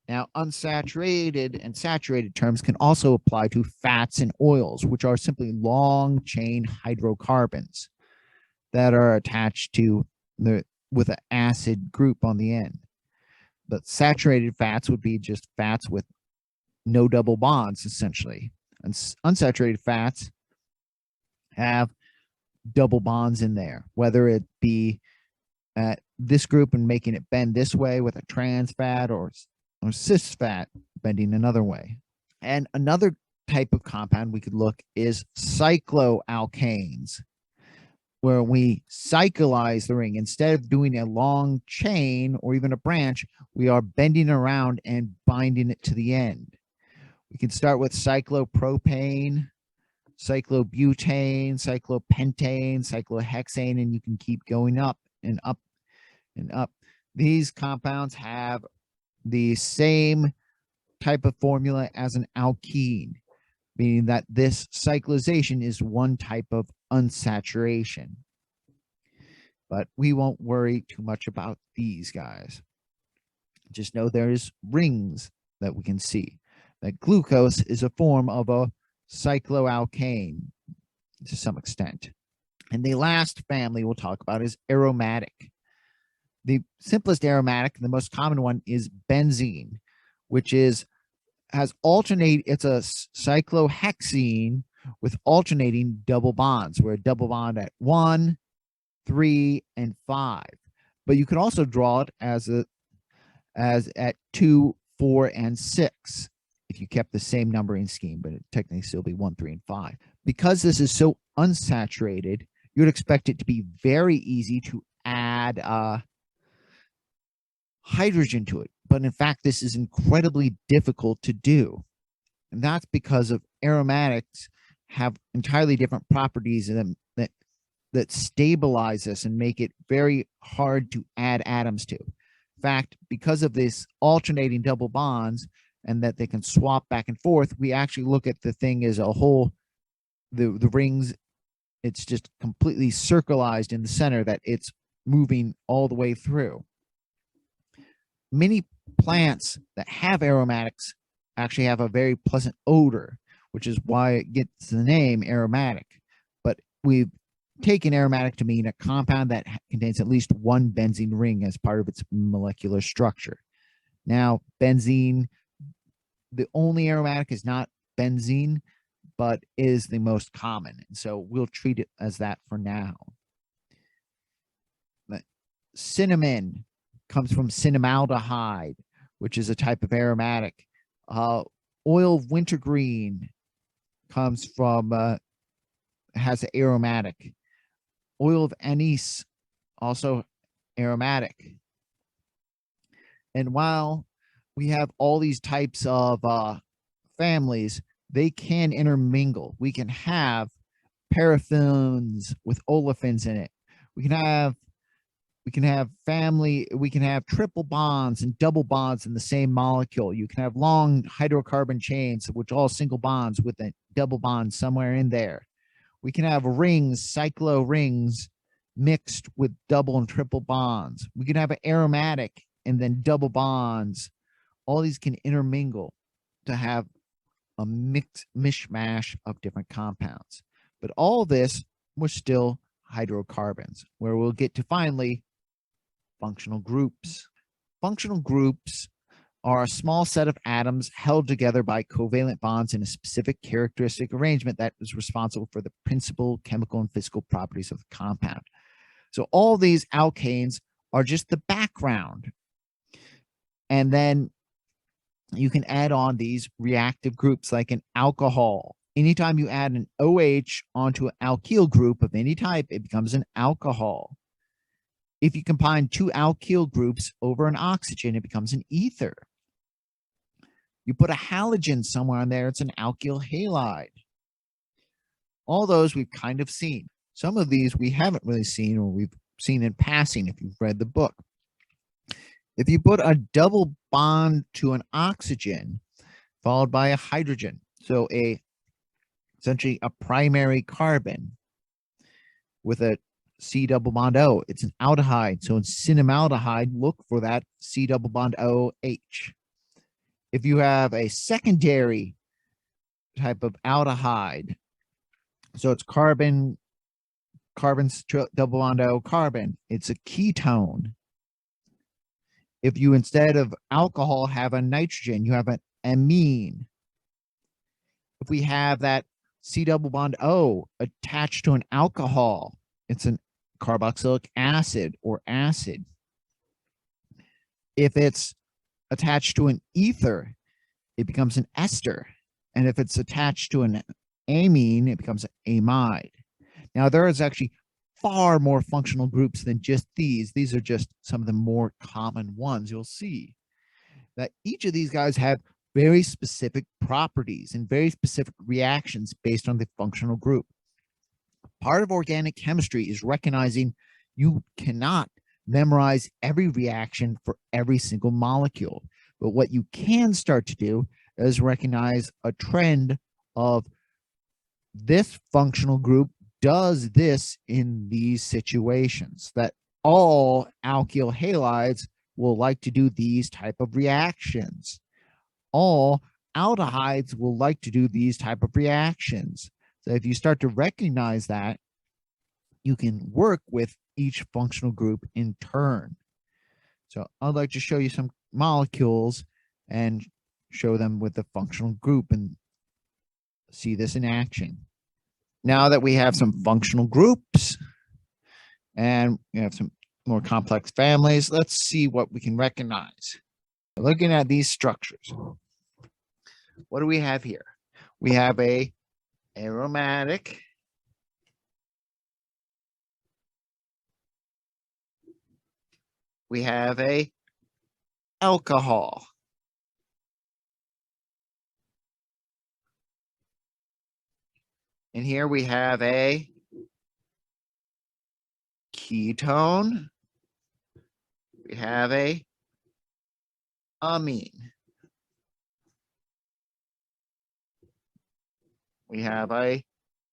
S1: Now, unsaturated and saturated terms can also apply to fats and oils, which are simply long chain hydrocarbons that are attached to with an acid group on the end. But saturated fats would be just fats with no double bonds, essentially. And unsaturated fats have double bonds in there, whether it be this group and making it bend this way with a trans fat or cis fat bending another way. And another type of compound we could look is cycloalkanes, where we cyclize the ring. Instead of doing a long chain or even a branch, we are bending around and binding it to the end. We can start with cyclopropane, cyclobutane, cyclopentane, cyclohexane, and you can keep going up and up and up. These compounds have the same type of formula as an alkene, meaning that this cyclization is one type of unsaturation. But we won't worry too much about these guys. Just know there's rings that we can see. That glucose is a form of a cycloalkane to some extent. And the last family we'll talk about is aromatic. The simplest aromatic, the most common one, is benzene, which it's a cyclohexene with alternating double bonds, where a double bond at 1, 3, and 5. But you can also draw it as at 2, 4, and 6 if you kept the same numbering scheme, but it technically still be 1, 3, and 5. Because this is so unsaturated, you would expect it to be very easy to add hydrogen to it. But in fact, this is incredibly difficult to do. And that's because of aromatics have entirely different properties in them that stabilize this and make it very hard to add atoms to. In fact, because of this alternating double bonds and that they can swap back and forth, we actually look at the thing as a whole, the rings, it's just completely circularized in the center, that it's moving all the way through. Many plants that have aromatics actually have a very pleasant odor, which is why it gets the name aromatic. But we've taken aromatic to mean a compound that contains at least one benzene ring as part of its molecular structure. Now, benzene, the only aromatic is not benzene, but is the most common. And so we'll treat it as that for now. But cinnamon comes from cinnamaldehyde, which is a type of aromatic. Oil of wintergreen comes from has an aromatic. Oil of anise, also aromatic. And while we have all these types of families, they can intermingle. We can have paraffins with olefins in it. We can have triple bonds and double bonds in the same molecule. You can have long hydrocarbon chains, which all single bonds with a double bond somewhere in there. We can have rings, cyclo rings, mixed with double and triple bonds. We can have an aromatic and then double bonds. All these can intermingle to have a mishmash of different compounds. But all this was still hydrocarbons, where we'll get to finally functional groups. Functional groups are a small set of atoms held together by covalent bonds in a specific characteristic arrangement that is responsible for the principal chemical and physical properties of the compound. So all these alkanes are just the background. And then you can add on these reactive groups like an alcohol. Anytime you add an OH onto an alkyl group of any type, it becomes an alcohol. If you combine two alkyl groups over an oxygen, it becomes an ether. You put a halogen somewhere on there, it's an alkyl halide. All those we've kind of seen. Some of these we haven't really seen, or we've seen in passing if you've read the book. If you put a double bond to an oxygen followed by a hydrogen, so essentially a primary carbon with a C double bond O, it's an aldehyde. So in cinnamaldehyde, look for that C double bond OH. If you have a secondary type of aldehyde, so it's carbon double bond O carbon, it's a ketone. If you, instead of alcohol, have a nitrogen, you have an amine. If we have that C double bond O attached to an alcohol, it's an carboxylic acid or acid. If it's attached to an ether, it becomes an ester. And if it's attached to an amine, it becomes an amide. Now, there is actually far more functional groups than just these. These are just some of the more common ones. You'll see that each of these guys have very specific properties and very specific reactions based on the functional group. Part of organic chemistry is recognizing you cannot memorize every reaction for every single molecule. But what you can start to do is recognize a trend of this functional group does this in these situations, that all alkyl halides will like to do these type of reactions. All aldehydes will like to do these type of reactions. So if you start to recognize that, you can work with each functional group in turn. So I'd like to show you some molecules and show them with the functional group and see this in action. Now that we have some functional groups and we have some more complex families, let's see what we can recognize. Looking at these structures, what do we have here? We have a aromatic, we have a alcohol, and here we have a ketone, we have a amine, we have a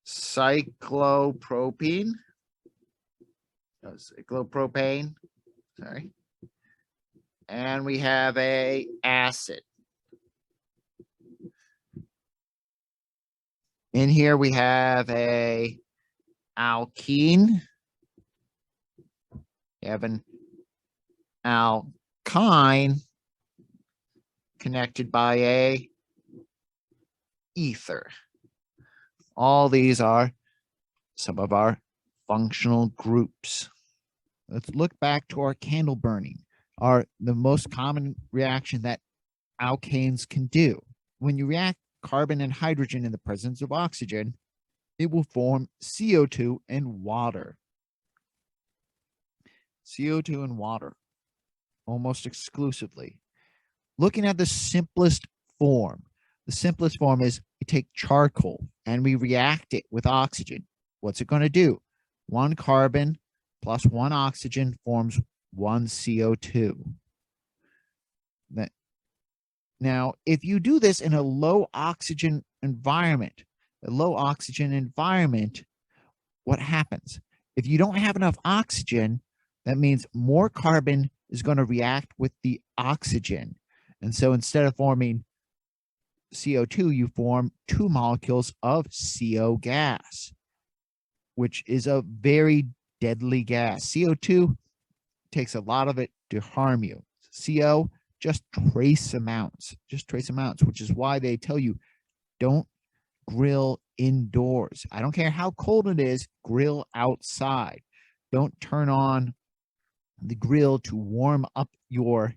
S1: cyclopropane, sorry, and we have a acid. In here we have a alkene, we have an alkyne connected by a ether. All these are some of our functional groups. Let's look back to our candle burning, the most common reaction that alkanes can do. When you react carbon and hydrogen in the presence of oxygen, it will form CO2 and water. CO2 and water, almost exclusively. Looking at the simplest form is we take charcoal and we react it with oxygen. What's it going to do? 1 carbon plus 1 oxygen forms 1 CO2. Now, if you do this in a low oxygen environment, what happens? If you don't have enough oxygen, that means more carbon is going to react with the oxygen. And so instead of forming CO2, you form 2 molecules of CO gas, which is a very deadly gas. CO2 takes a lot of it to harm you. CO, just trace amounts, which is why they tell you don't grill indoors. I don't care how cold it is, grill outside. Don't turn on the grill to warm up your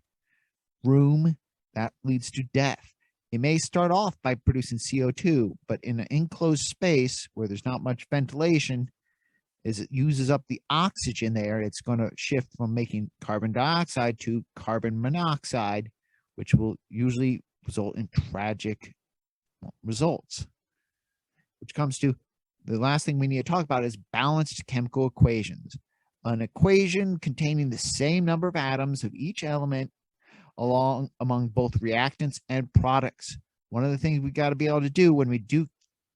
S1: room. That leads to death. It may start off by producing CO2, but in an enclosed space where there's not much ventilation, as it uses up the oxygen there, it's going to shift from making carbon dioxide to carbon monoxide, which will usually result in tragic results. Which comes to the last thing we need to talk about is balanced chemical equations. An equation containing the same number of atoms of each element among both reactants and products. One of the things we got to be able to do when we do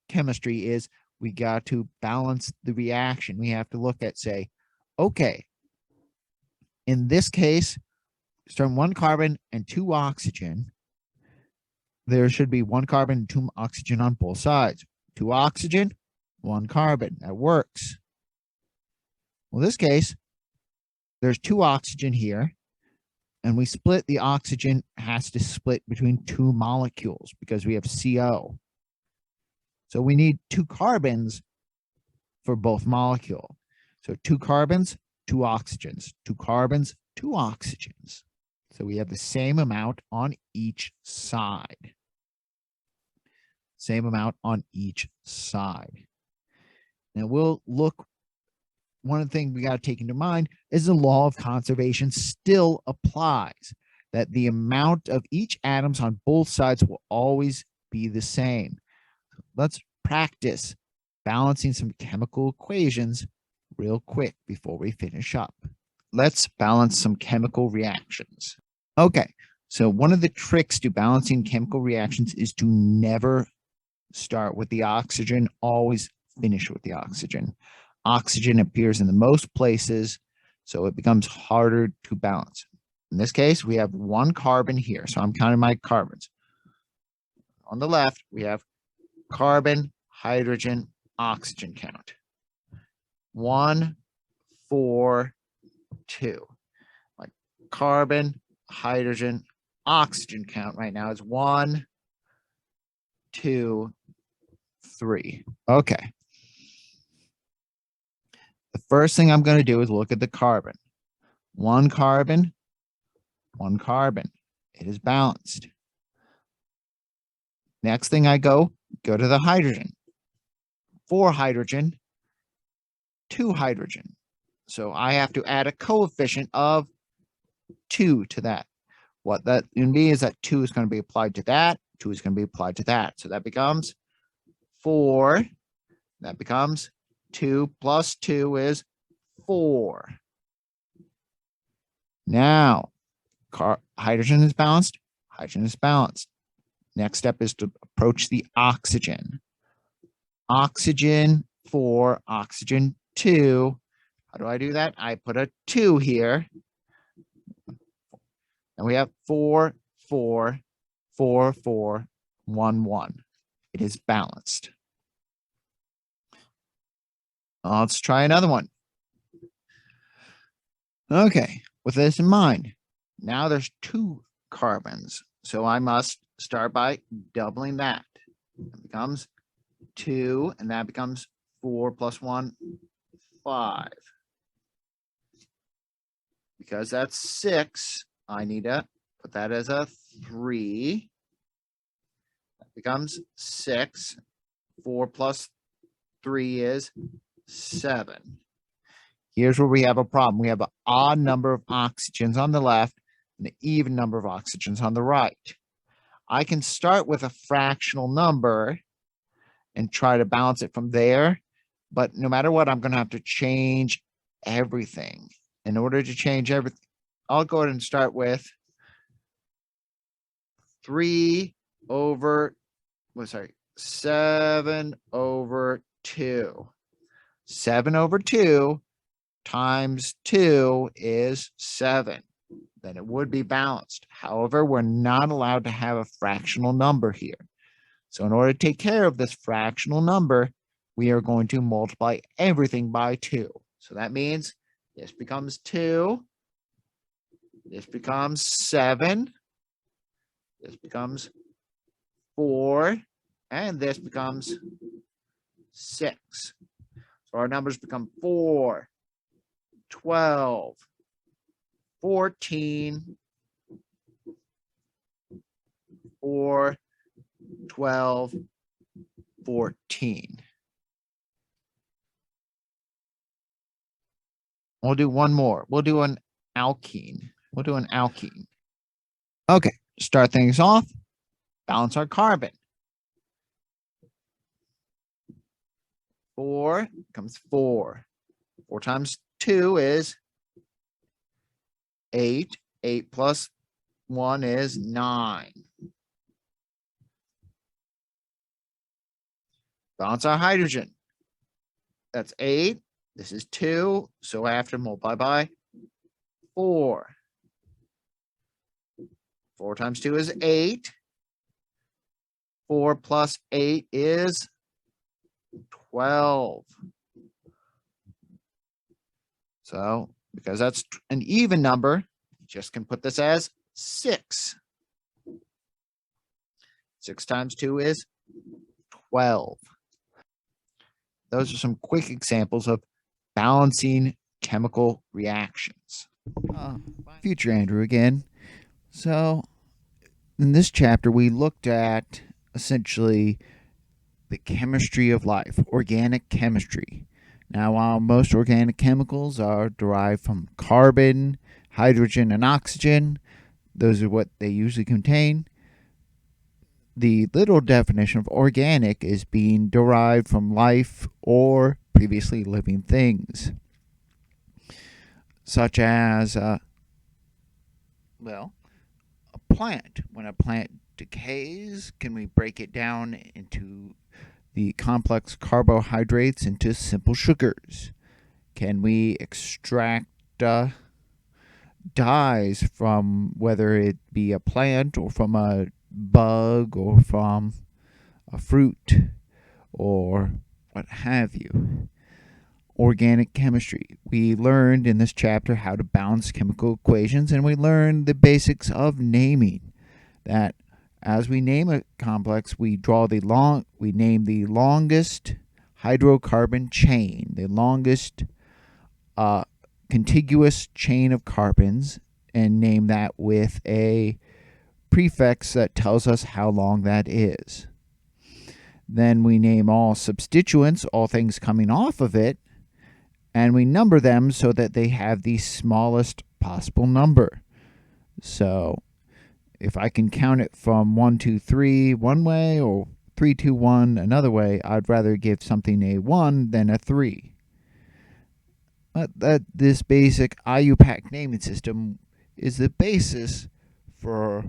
S1: chemistry is we got to balance the reaction. We have to look at, say, okay, in this case, from 1 carbon and 2 oxygen, there should be 1 carbon and 2 oxygen on both sides. 2 oxygen, 1 carbon. That works. Well, in this case, there's 2 oxygen here, and we split the oxygen has to split between 2 molecules because we have CO. So we need 2 carbons for both molecule. So 2 carbons, 2 oxygens, 2 carbons, 2 oxygens. So we have the same amount on each side. Same amount on each side. Now we'll look, one of the things we got to take into mind is the law of conservation still applies, that the amount of each atoms on both sides will always be the same. Let's practice balancing some chemical equations real quick before we finish up. Let's balance some chemical reactions. Okay, so one of the tricks to balancing chemical reactions is to never start with the oxygen, always finish with the oxygen. Oxygen appears in the most places, so it becomes harder to balance. In this case, we have 1 carbon here, so I'm counting my carbons. On the left, we have carbon, hydrogen, oxygen count. 1, 4, 2. My carbon, hydrogen, oxygen count right now is 1, 2, 3. Okay. The first thing I'm going to do is look at the carbon. 1 carbon, 1 carbon. It is balanced. Next thing I go to the hydrogen. 4 hydrogen, 2 hydrogen. So I have to add a coefficient of 2 to that. What that going to be is that 2 is going to be applied to that, 2 is going to be applied to that. So that becomes 4. That becomes 2 plus 2 is 4. Now, hydrogen is balanced. Hydrogen is balanced. Next step is to approach the oxygen. Oxygen 4, oxygen 2. How do I do that? I put a 2 here. And we have 4, 4, 4, 4, 1, 1. It is balanced. Let's try another one. Okay, with this in mind, now there's 2 carbons. So I must start by doubling that. It becomes 2, and that becomes 4 plus 1, 5. Because that's 6, I need to put that as a 3. That becomes 6. 4 plus 3 is 7. Here's where we have a problem. We have an odd number of oxygens on the left and an even number of oxygens on the right. I can start with a fractional number and try to balance it from there, but no matter what, I'm going to have to change everything. In order to change everything, I'll go ahead and start with 7 over 2. 7 over 2 times 2 is 7. Then it would be balanced. However, we're not allowed to have a fractional number here. So in order to take care of this fractional number, we are going to multiply everything by 2. So that means this becomes 2. This becomes 7. This becomes 4. And this becomes 6. So our numbers become 4, 12, 14, 4, 12, 14. We'll do one more. We'll do an alkene. Okay, start things off. Balance our carbon. 4 becomes 4. 4 times 2 is 8. 8 plus 1 is 9. Balance our hydrogen. That's 8. This is 2. So I have to multiply by 4. 4 times 2 is 8. 4 plus 8 is 12. So, because that's an even number, you just can put this as 6. 6 times 2 is 12. Those are some quick examples of balancing chemical reactions. Future Andrew again. So, in this chapter, we looked at essentially the chemistry of life, organic chemistry. Now, while most organic chemicals are derived from carbon, hydrogen, and oxygen, those are what they usually contain. The literal definition of organic is being derived from life or previously living things, such as, a plant. When a plant decays, can we break it down into the complex carbohydrates into simple sugars? Can we extract dyes from whether it be a plant or from a bug or from a fruit or what have you? Organic chemistry. We learned in this chapter how to balance chemical equations, and we learned the basics of naming. That as we name a complex, we name the longest hydrocarbon chain, the longest contiguous chain of carbons, and name that with a prefix that tells us how long that is. Then we name all substituents, all things coming off of it, and we number them so that they have the smallest possible number. So if I can count it from 1, 2, 3 one way or 3, 2, 1 another way, I'd rather give something a 1 than a 3. But this basic IUPAC naming system is the basis for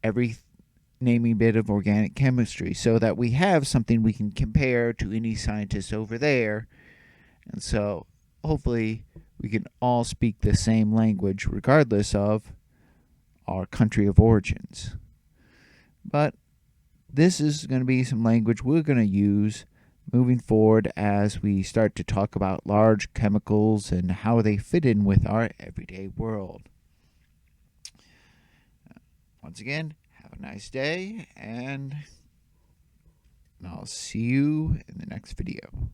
S1: every naming bit of organic chemistry, so that we have something we can compare to any scientist over there. And so hopefully we can all speak the same language regardless of our country of origins. But this is going to be some language we're going to use moving forward as we start to talk about large chemicals and how they fit in with our everyday world. Once again, have a nice day, and I'll see you in the next video.